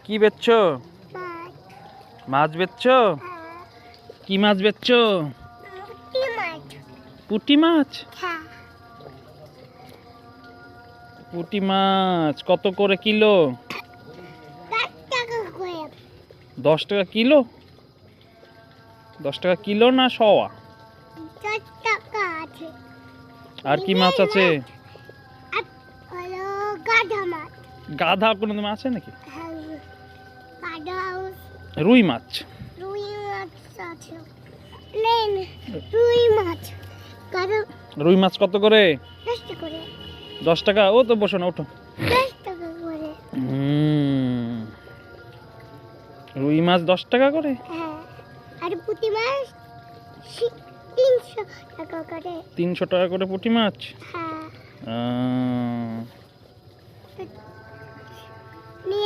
কি বেচছো? মাছ। মাছ বেচছো? হ্যাঁ। কি মাছ বেচছো? পুঁটি মাছ। পুঁটি মাছ? হ্যাঁ। পুঁটি মাছ কত করে কিলো? 10 টাকা করে। 10 টাকা কিলো? 10 টাকা কিলো না শওয়া? 10 টাকা আছে। আর কি মাছ আছে? আর হলো গাধা মাছ। গাধা কোনো মাছ আছে নাকি? হ্যাঁ, গাধা, রুই মাছ। রুই মাছ আছে। প্লেন রুই মাছ। গাধা রুই মাছ কত করে? 10 টাকা করে। 10 টাকা। ও তো বসো না, ওঠো। 10 টাকা করে। রুই মাছ 10 টাকা করে? হ্যাঁ। আর পুঁটি মাছ 300 টাকা করে। 300 টাকা করে পুঁটি মাছ? হ্যাঁ। আহ, তো